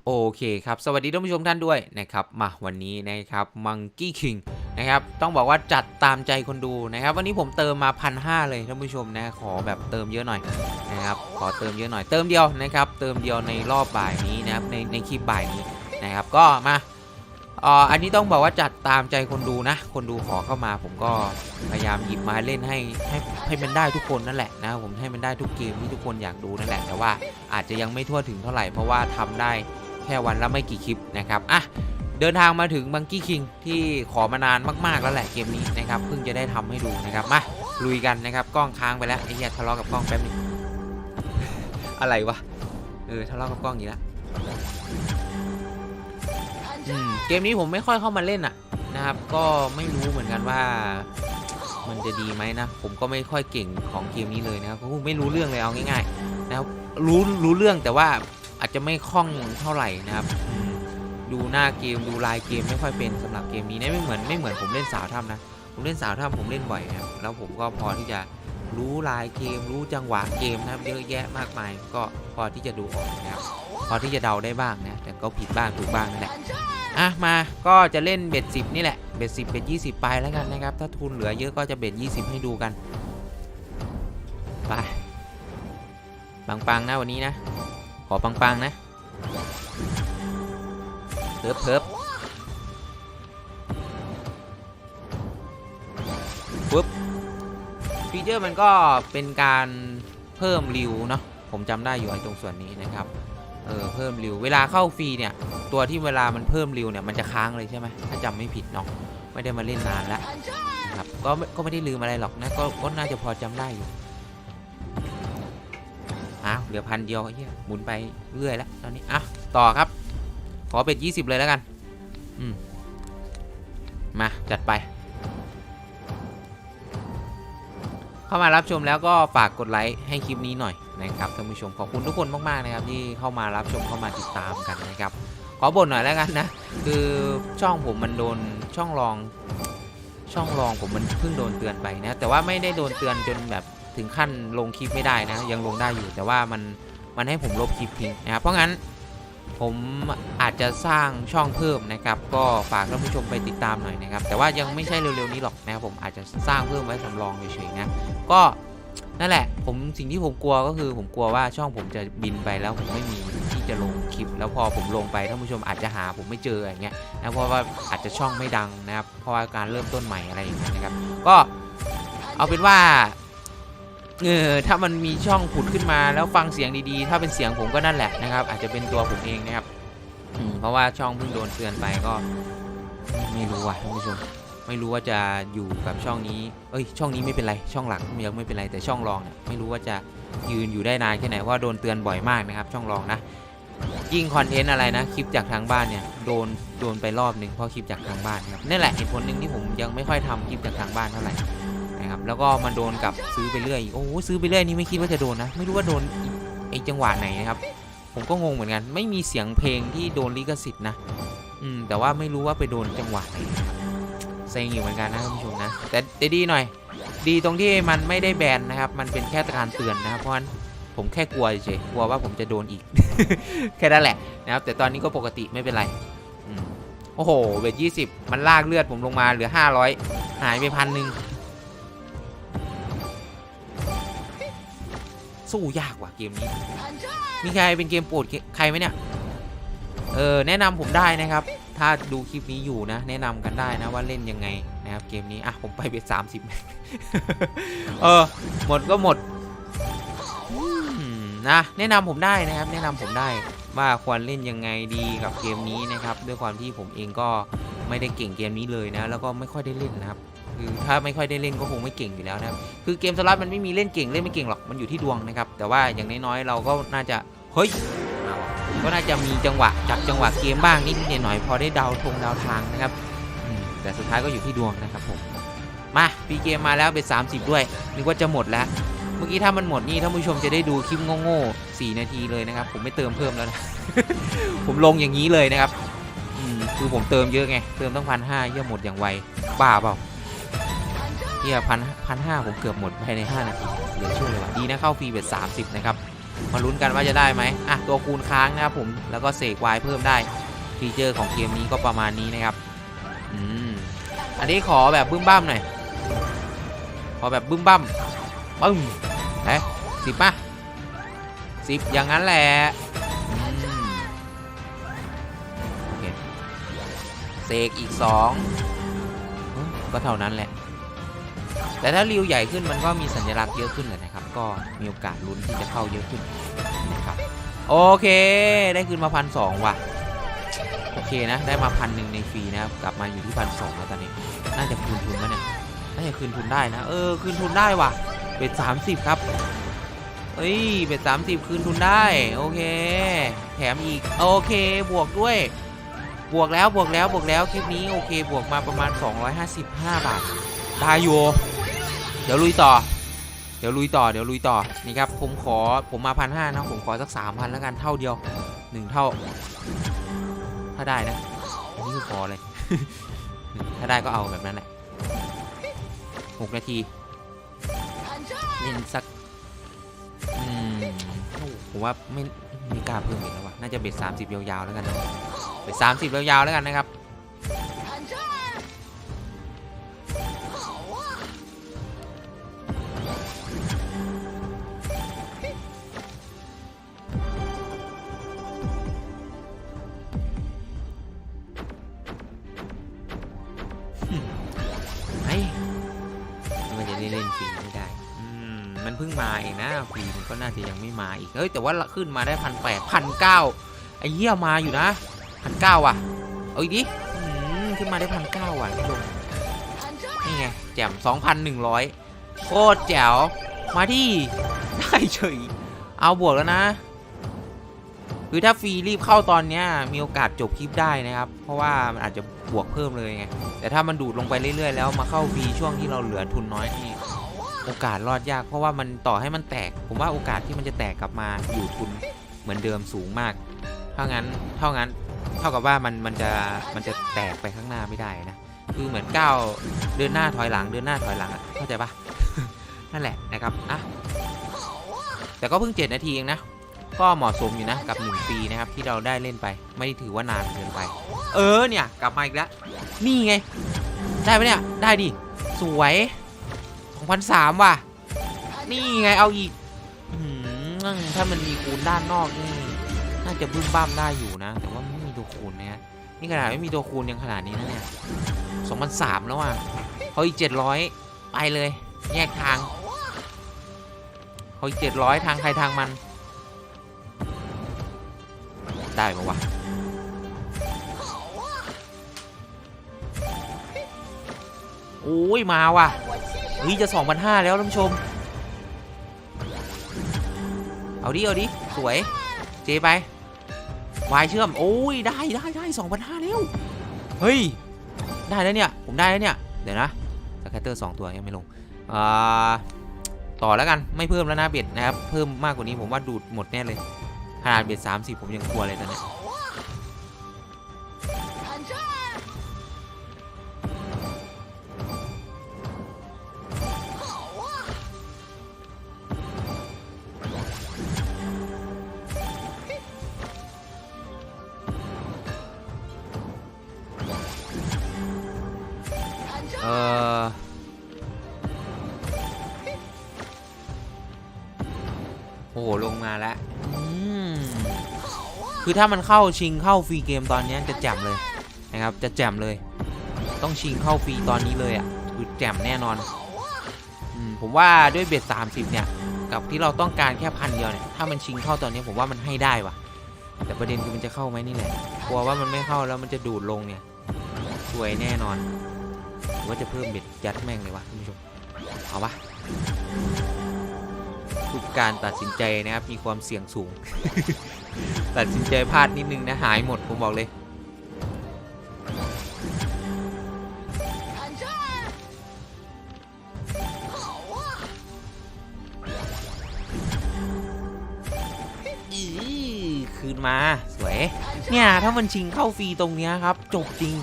โอเคครับสวัสดีท่านผู้ชมท่านด้วยนะครับมาวันนี้นะครับ Monkey King นะครับต้องบอกว่าจัดตามใจคนดูนะครับวันนี้ผมเติมมา1,500เลยท่านผู้ชมนะขอแบบเติมเยอะหน่อยนะครับขอเติมเยอะหน่อยเติมเดียวนะครับเติมเดียวในรอบบ่ายนี้นะครับในคลิปบ่ายนี้นะครับก็มาอันนี้ต้องบอกว่าจัดตามใจคนดูนะคนดูขอเข้ามาผมก็พยายามหยิบมาเล่นให้มันได้ทุกคนนั่นแหละนะผมให้มันได้ทุกเกมที่ทุกคนอยากดูนั่นแหละแต่ว่าอาจจะยังไม่ทั่วถึงเท่าไหร่เพราะว่าทำได้แค่วันละไม่กี่คลิปนะครับเดินทางมาถึง Monkey King ที่ขอมานานมากๆแล้วแหละเกมนี้นะครับเพิ่งจะได้ทำให้ดูนะครับมาลุยกันนะครับกล้องค้างไปแล้วไอ้เหี้ยทะเลาะกับกล้องแป๊บนึง อะไรวะทะเลาะกับกล้องอีกแล้วเกมนี้ผมไม่ค่อยเข้ามาเล่นนะครับก็ไม่รู้เหมือนกันว่ามันจะดีไหมนะผมก็ไม่ค่อยเก่งของเกมนี้เลยนะครับผมไม่รู้เรื่องเลยเอาง่ายๆนะครับรู้เรื่องแต่ว่าอาจจะไม่คล่องเท่าไหร่นะครับดูหน้าเกมดูลายเกมไม่ค่อยเป็นสำหรับเกมนี้นะไม่เหมือนผมเล่นสาวถ้ำนะผมเล่นสาวถ้ำผมเล่นบ่อยนะครับแล้วผมก็พอที่จะรู้ลายเกมรู้จังหวะเกมนะครับเยอะแยะมากมายก็พอที่จะดูออกนะครับพอที่จะเดาได้บ้างนะแต่ก็ผิดบ้างถูกบ้างนั่นแหละมาก็จะเล่นเบ็ด10นี่แหละเบ็ด10เบ็ด20ไปแล้วกันนะครับถ้าทุนเหลือเยอะก็จะเบ็ด20ให้ดูกันไปปังๆนะวันนี้นะขอปังๆนะเพิบปุ๊บฟีเจอร์มันก็เป็นการเพิ่มริวเนาะผมจำได้อยู่ไอ้ตรงส่วนนี้นะครับเพิ่มริวเวลาเข้าฟรีเนี่ยตัวที่เวลามันเพิ่มริวเนี่ยมันจะค้างเลยใช่ไหมถ้าจำไม่ผิดเนาะไม่ได้มาเล่นนานแล้วนะครับก็ไม่ได้ลืมอะไรหรอกนะก็น่าจะพอจำได้อยู่เหลือ1,000เดียวไอ้เหี้ยหมุนไปเรื่อยแล้วตอนนี้ต่อครับขอเป็ด20เลยแล้วกันมาจัดไปเข้ามารับชมแล้วก็ฝากกดไลค์ให้คลิปนี้หน่อยนะครับท่านผู้ชมขอบคุณทุกคนมากๆนะครับที่เข้ามารับชมเข้ามาติดตามกันนะครับขอบ่นหน่อยแล้วกันนะคือช่องผมมันโดนช่องรองผมมันเพิ่งโดนเตือนไปนะแต่ว่าไม่ได้โดนเตือนจนแบบถึงขั้นลงคลิปไม่ได้นะยังลงได้อยู่แต่ว่ามันให้ผมลบคลิปทิ้งนะครับเพราะงั้นผมอาจจะสร้างช่องเพิ่มนะครับก็ฝากท่านผู้ชมไปติดตามหน่อยนะครับแต่ว่ายังไม่ใช่เร็วๆนี้หรอกนะครับผมอาจจะสร้างเพิ่มไว้สำรองเฉยๆนะก็นั่นแหละสิ่งที่ผมกลัวก็คือผมกลัวว่าช่องผมจะบินไปแล้วผมไม่มีที่จะลงคลิปแล้วพอผมลงไปท่านผู้ชมอาจจะหาผมไม่เจออย่างเงี้ยนะเพราะว่าอาจจะช่องไม่ดังนะครับเพราะว่าการเริ่มต้นใหม่อะไรอย่างเงี้ยนะครับก็เอาเป็นว่าถ้ามันมีช่องผุดขึ้นมาแล้วฟังเสียงดีๆถ้าเป็นเสียงผมก็นั่นแหละนะครับอาจจะเป็นตัวผมเองนะครับเพราะว่าช่องเพิ่งโดนเตือนไปก็ไม่รู้ว่ะท่านผู้ชมไม่รู้ว่าจะอยู่กับช่องนี้ช่องนี้ไม่เป็นไรช่องหลักยังไม่เป็นไรแต่ช่องรองเนี่ยไม่รู้ว่าจะยืนอยู่ได้นานแค่ไหนเพราะโดนเตือนบ่อยมากนะครับช่องรองนะยิ่งคอนเทนต์อะไรนะคลิปจากทางบ้านเนี่ยโดนไปรอบนึงเพราะคลิปจากทางบ้านครับนี่แหละเหตุผลหนึ่งที่ผมยังไม่ค่อยทำคลิปจากทางบ้านเท่าไหร่นะครับแล้วก็มันโดนกับซื้อไปเรื่อยโอ้ซื้อไปเรื่อยนี่ไม่คิดว่าจะโดนนะไม่รู้ว่าโดนไอ้จังหวะไหนนะครับผมก็งงเหมือนกันไม่มีเสียงเพลงที่โดนลิขสิทธิ์นะแต่ว่าไม่รู้ว่าไปโดนจังหวะไหนเซ็งอยู่เหมือนกันนะท่านผู้ชมนะแต่ดีหน่อยดีตรงที่มันไม่ได้แบนนะครับมันเป็นแค่การเตือนนะครับเพราะฉะนั้นผมแค่กลัวเฉยกลัวว่าผมจะโดนอีก แค่นั้นแหละนะครับแต่ตอนนี้ก็ปกติไม่เป็นไรโอ้โหเวท20มันลากเลือดผมลงมาเหลือ500หายไป1,000สู้ยากว่ะเกมนี้มีใครเป็นเกมโปรดใครไหมเนี่ยแนะนำผมได้นะครับถ้าดูคลิปนี้อยู่นะแนะนำกันได้นะว่าเล่นยังไงนะครับเกมนี้ผมไปเป็น30หมดก็หมดนะแนะนำผมได้นะครับแนะนำผมได้ว่าควรเล่นยังไงดีกับเกมนี้นะครับด้วยความที่ผมเองก็ไม่ได้เก่งเกมนี้เลยนะแล้วก็ไม่ค่อยได้เล่นนะครับคือถ้าไม่ค่อยได้เล่นก็คงไม่เก่งอยู่แล้วนะครับคือเกมสล็อตมันไม่มีเล่นเก่งเล่นไม่เก่งหรอกมันอยู่ที่ดวงนะครับแต่ว่าอย่างน้อยๆเราก็น่าจะก็น่าจะมีจังหวะจับจังหวะเกมบ้างนิดหน่อยพอได้เดาทางนะครับแต่สุดท้ายก็อยู่ที่ดวงนะครับผมมาปีเกมมาแล้วเป็น30ด้วยนึกว่าจะหมดแล้วเมื่อกี้ถ้ามันหมดนี่ท่านผู้ชมจะได้ดูคลิปโง่ๆ4 นาทีเลยนะครับผมไม่เติมเพิ่มแล้วนะ ผมลงอย่างนี้เลยนะครับคือผมเติมเยอะไงเติมต้อง1,500เยี่ยหมดอย่างไวบ้าเปล่าเยี่ย1,500ผมเกือบหมดภายใน5 นาทีเหลือเชื่อเลยว่ะดีนะเข้าฟรีเบ็ด30นะครับ มาลุ้นกันว่าจะได้ไหมอ่ะตัวคูณค้างนะครับผมแล้วก็เสกวายเพิ่มได้ฟีเจอร์ของเกมนี้ก็ประมาณนี้นะครับอันนี้ขอแบบบึ้มบ้ามหน่อยขอแบบบึ้มบ้ามปึ้งไหน10ป่ะ10อย่างนั้นแหละเสกอีก2ก็เท่านั้นแหละแต่ถ้าริวใหญ่ขึ้นมันก็มีสัญลักษณ์เยอะขึ้นเลยนะครับก็มีโอกาสลุ้นที่จะเข้าเยอะขึ้นนะครับโอเคได้คืนมา1,200ว่ะโอเคนะได้มา1,100ในฟรีนะครับกลับมาอยู่ที่1,200แล้วตอนนี้น่าจะคืนทุนมั้ยเนี่ยน่าจะคืนทุนได้นะคืนทุนได้ว่ะเบ็ด30ครับเบ็ด30คืนทุนได้โอเคแถมอีกโอเคบวกด้วยบวกแล้วคลิปนี้โอเคบวกมาประมาณ255 บาทได้อยู่เดี๋ยวลุยต่อนี่ครับผมมา1,500นะผมขอสัก 3,000แล้วกันเท่าเดียว1เท่าถ้าได้นะอันนี้คือขอเลย ถ้าได้ก็เอาแบบนั้นแหละ6 นาทีเล่นสักผมว่าไม่กล้าเพิ่มอีกแล้วว่ะน่าจะเบ็ด30ยาวๆแล้วกันนะเบ็ด30ยาวๆแล้วกันนะครับมันจะได้เล่นฟรีไม่ได้มันเพิ่งมาเองนะฟรีมันก็น่าจะยังไม่มาอีกแต่ว่าขึ้นมาได้1,800 1,900ไอ้เหี้ยมาอยู่นะ1,900ว่ะเอาอีกดิขึ้นมาได้1,900ว่ะทุกคนนี่ไงแจ่ม 2,100 โคตรแจ๋วมาที่ได้เฉยเอาบวกแล้วนะคือถ้าฟรีรีบเข้าตอนนี้มีโอกาสจบคลิปได้นะครับเพราะว่ามันอาจจะบวกเพิ่มเลยไงแต่ถ้ามันดูดลงไปเรื่อยๆแล้วมาเข้าฟรีช่วงที่เราเหลือทุนน้อยนี่โอกาสรอดยากเพราะว่ามันต่อให้มันแตกผมว่าโอกาสที่มันจะแตกกลับมาอยู่ทุนเหมือนเดิมสูงมากเท่ากับว่ามันจะแตกไปข้างหน้าไม่ได้นะคือเหมือนก้าวเดินหน้าถอยหลังเข้าใจปะ นั่นแหละนะครับแต่ก็เพิ่ง7 นาทีเองนะก็เหมาะสมอยู่นะกับ1 ปีนะครับที่เราได้เล่นไปไม่ได้ถือว่านานเกินไปเนี่ยกลับมาอีกแล้วนี่ไงได้ไหมเนี่ยได้ดิสวย2,300ว่ะนี่ไงเอาอีกถ้ามันมีคูณด้านนอกนี่น่าจะบึ้มบ้ามได้อยู่นะแต่ว่าไม่มีตัวคูณนะนี่ขนาดไม่มีตัวคูณยังขนาดนี้นะเนี่ย2,300แล้วอ่ะเขาอีก700ไปเลยแยกทางเขาอีก700ทางใครทางมันได้ปะวะโอ้ยมาว่ะจะ 2,500 แล้วท่านผู้ชมเอาดิสวยเจไปวายเชื่อมโอ้ยได้ 2,500 แล้วเฮ้ยได้แล้วเนี่ยผมได้แล้วเนี่ยเดี๋ยวนะสแคตเตอร์2 ตัวยังไม่ลงต่อแล้วกันไม่เพิ่มแล้วนะเบ็ดนะครับเพิ่มมากกว่านี้ผมว่าดูดหมดแน่เลยขนาดเบ็ด30ผมยังกลัวเลยตอนนี้โอ้โหลงมาแล้วคือถ้ามันเข้าชิงเข้าฟรีเกมตอนนี้จะแจ่มเลยนะครับจะแจ่มเลยต้องชิงเข้าฟรีตอนนี้เลยอ่ะคือแจ่มแน่นอนผมว่าด้วยเบ็ด30เนี่ยกับที่เราต้องการแค่1,000 เดียวเนี่ยถ้ามันชิงเข้าตอนนี้ผมว่ามันให้ได้ว่ะแต่ประเด็นคือมันจะเข้าไหมนี่แหละกลัวว่ามันไม่เข้าแล้วมันจะดูดลงเนี่ยสวยแน่นอนว่าจะเพิ่มเบ็ดยัดแม่งเลยวะท่านผู้ชมเอาปะทุกการตัดสินใจนะครับมีความเสี่ยงสูง ตัดสินใจพลาดนิดนึงนะหายหมดผมบอกเลยคืนมาสวยเนี่ยถ้ามันชิงเข้าฟรีตรงเนี้ยครับจบจริง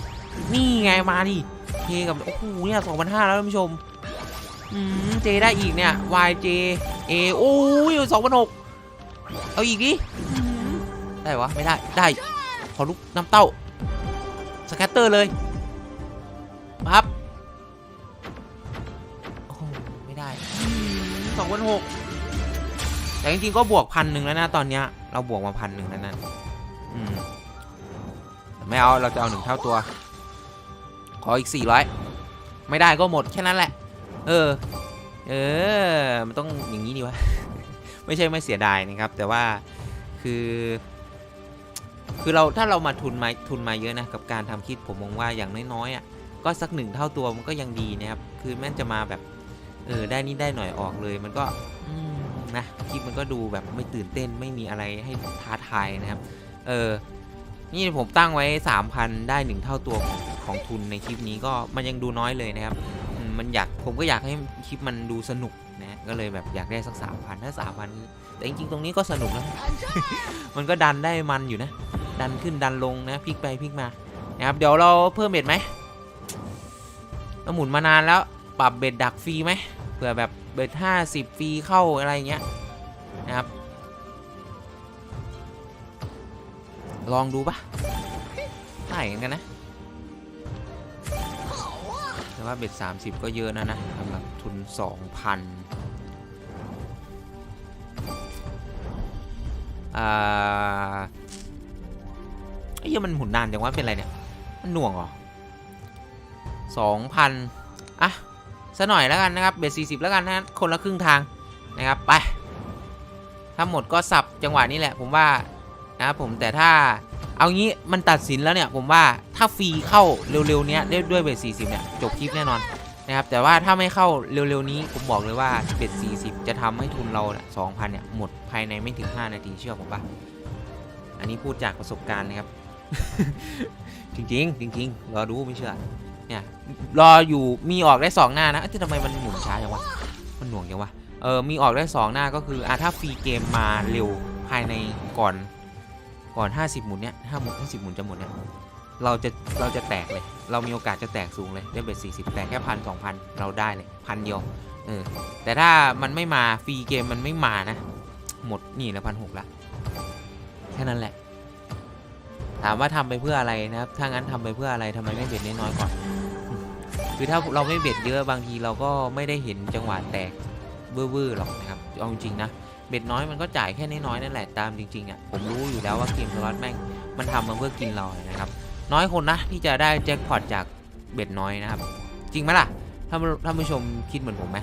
นี่ไงมาดิเทกับโอ้โหเนี่ย 2,500 แล้วท่านผู้ชมเจได้อีกเนี่ย YJ A โอ้ย 2,600 เอาอีกดิได้วะไม่ได้ได้ขอลูกน้ำเต้าสแคตเตอร์เลยปั๊บโอ้โหไม่ได้2,600แต่จริงๆก็บวก1,000แล้วนะตอนเนี้ยเราบวกมา1,000แล้วนะไม่เอาเราจะเอา1 เท่าตัวขออีก400ไม่ได้ก็หมดแค่นั้นแหละมันต้องอย่างนี้ดีวะ ไม่ใช่ไม่เสียดายนะครับแต่ว่าคือเราถ้าเรามาทุนมาเยอะนะกับการทำคลิปผมมองว่าอย่างน้อยๆอ่ะก็สัก1 เท่าตัวมันก็ยังดีนะครับคือแม่นจะมาแบบได้นี่ได้หน่อยออกเลยมันก็นะคลิปมันก็ดูแบบไม่ตื่นเต้นไม่มีอะไรให้ท้าทายนะครับนี่ผมตั้งไว้ 3,000 ได้ 1 เท่าตัวของทุนในคลิปนี้ก็มันยังดูน้อยเลยนะครับผมก็อยากให้คลิปมันดูสนุกนะก็เลยแบบอยากได้สัก 3,000 ถ้า 3,000แต่จริงๆตรงนี้ก็สนุกนะ มันก็ดันได้มันอยู่นะดันขึ้นดันลงนะพลิกไปพลิกมานะครับเดี๋ยวเราเพิ่มเบ็ดไหมเราหมุนมานานแล้วปรับเบ็ดดักฟรีไหมเผื่อแบบเบ็ด50ฟรีเข้าอะไรเงี้ยนะครับลองดูปะได้เหมือนกันนะแต่ว่าเบ็ด30ก็เยอะนะสำหรับทุน 2,000ไอ้เหี้ยมันหมุนนานจังว่าเป็นไรเนี่ยมันหน่วงเหรอ 2,000อ่ะซะหน่อยแล้วกันนะครับเบ็ด40แล้วกันนะคนละครึ่งทางนะครับไปถ้าหมดก็สับจังหวะนี้แหละผมว่านะครับผมแต่ถ้าเอางี้มันตัดสินแล้วเนี่ยผมว่าถ้าฟรีเข้าเร็วๆนี้ด้วยเบ็ด40เนี่ยจบคลิปแน่นอนนะครับแต่ว่าถ้าไม่เข้าเร็วๆนี้ผมบอกเลยว่าเบ็ด40จะทำให้ทุนเรา 2,000 เนี่ยหมดภายในไม่ถึง5 นาทีเชื่อผมป่ะอันนี้พูดจากประสบการณ์นะครับ จริงรอดูไม่เชื่อเนี่ยรออยู่มีออกได้2 หน้านะทำไมมันหมุนช้าจังวะมันหน่วงจังวะมีออกได้2 หน้าก็คือถ้าฟรีเกมมาเร็วภายในก่อน50 หมุนเนี่ย50 หมุนจะหมดเนี่ยเราจะแตกเลยเรามีโอกาสจะแตกสูงเลยได้เบ็ด40แตกแค่1,000 2,000เราได้เลย1,000 เดียวแต่ถ้ามันไม่มาฟรีเกมมันไม่มานะหมดนี่ละ1,600ละแค่นั้นแหละถามว่าทำไปเพื่ออะไรนะครับถ้างั้นทำไปเพื่ออะไรทำไมไม่เบ็ดน้อยๆก่อนคือถ้าเราไม่เบ็ดเยอะบางทีเราก็ไม่ได้เห็นจังหวะแตกเบื้อหรอกนะครับเอาจริงๆนะเบ็ดน้อยมันก็จ่ายแค่น้อยนั่นแหละตามจริงๆผมรู้อยู่แล้วว่าเกมสล็อตแม่งมันทำมาเพื่อกินเรานะครับน้อยคนนะที่จะได้แจ็คพอตจากเบ็ดน้อยนะครับจริงไหมล่ะท่านผู้ชมคิดเหมือนผมไหม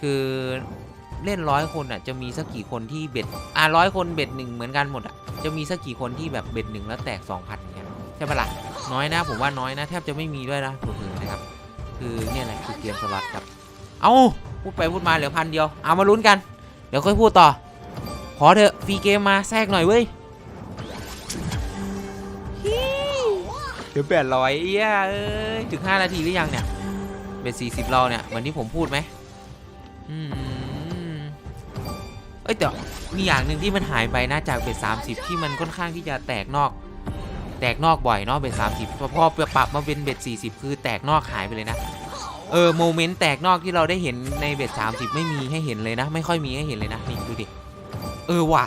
คือเล่น100 คนจะมีสักกี่คนที่เบ็ด100 คนเบ็ด1เหมือนกันหมดจะมีสักกี่คนที่แบบเบ็ด1แล้วแตก 2,000อย่างเงี้ยใช่ปะล่ะน้อยนะผมว่าน้อยนะแทบจะไม่มีด้วยนะเผื่อๆนะครับคือเนี่ยแหละคือเกมสล็อตครับเอาพูดไปพูดมาเหลือ1,000 เดียวเอามาลุ้นกันเดี๋ยวค่อยพูดต่อขอเถอะฟรีเกมมาแทรกหน่อยเว้ยเดี๋ยว800ถึง5 นาทีหรือยังเนี่ยเบ็ด40เราเนี่ยเหมือนที่ผมพูดไหมแต่มีอย่างหนึ่งที่มันหายไปนะจากเบ็ด30ที่มันค่อนข้างที่จะแตกนอกบ่อยเนาะเบ็ด30พอปรับมาเป็นเบ็ด40คือแตกนอกหายไปเลยนะโมเมนต์แตกนอกที่เราได้เห็นในเบ็ด30ไม่มีให้เห็นเลยนะไม่ค่อยมีให้เห็นเลยนะนี่ดูดิว่ะ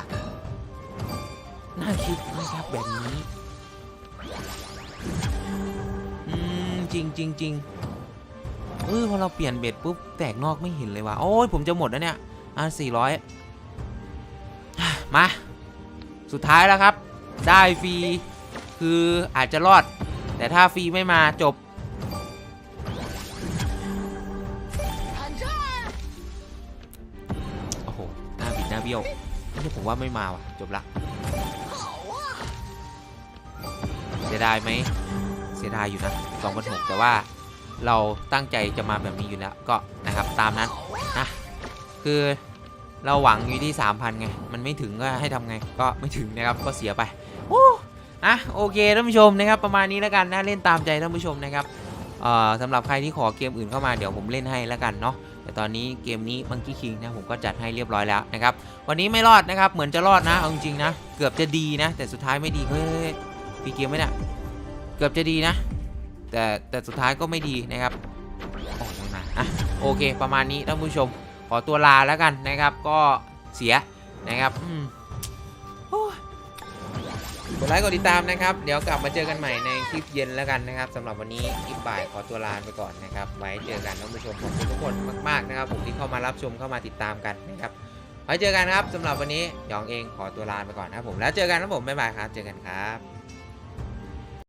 น่าคิดนะครับแบบนี้จริงพอเราเปลี่ยนเบ็ดปุ๊บแตกนอกไม่เห็นเลยว่ะโอ้ยผมจะหมดแล้วเนี่ย400มาสุดท้ายแล้วครับได้ฟรีคืออาจจะรอดแต่ถ้าฟรีไม่มาจบโอ้โหหน้าบิดหน้าเบี้ยวนี่ผมว่าไม่มาว่ะจบละเสียดายไหมเสียดายอยู่นะ2,600แต่ว่าเราตั้งใจจะมาแบบนี้อยู่แล้วก็นะครับตามนั้นนะคือเราหวังอยู่ที่ 3,000 ไงมันไม่ถึงก็ให้ทำไงก็ไม่ถึงนะครับก็เสียไปโอเคท่านผู้ชมนะครับประมาณนี้แล้วกันนะเล่นตามใจท่านผู้ชมนะครับสำหรับใครที่ขอเกมอื่นเข้ามาเดี๋ยวผมเล่นให้แล้วกันเนาะแต่ตอนนี้เกมนี้มังกี้คิงนะผมก็จัดให้เรียบร้อยแล้วนะครับวันนี้ไม่รอดนะครับเหมือนจะรอดนะเอาจริงๆนะเกือบจะดีนะแต่สุดท้ายไม่ดีเฮ้ยปีเกมไหมเนี่ยเกือบจะดีนะแต่สุดท้ายก็ไม่ดีนะครับโอเคประมาณนี้ท่านผู้ชมขอตัวลาแล้วกันนะครับก็เสียนะครับ ดไลค์กดติดตามนะครับเดี๋ยวกลับมาเจอกันใหม่ในคลิปเย็นแล้วกันนะครับสำหรับวันนี้คลิปบ่ายขอตัวลาไปก่อนนะครับไว้เจอกันท่านผู้ชมขอบคุณทุกคนมากๆนะครับผมที่เข้ามารับชมเข้ามาติดตามกันนะครับไว้เจอกันครับสำหรับวันนี้หยองเองขอตัวลาไปก่อนนะครับผมแล้วเจอกันครับผมบ๊ายบายครับเจอกันครับ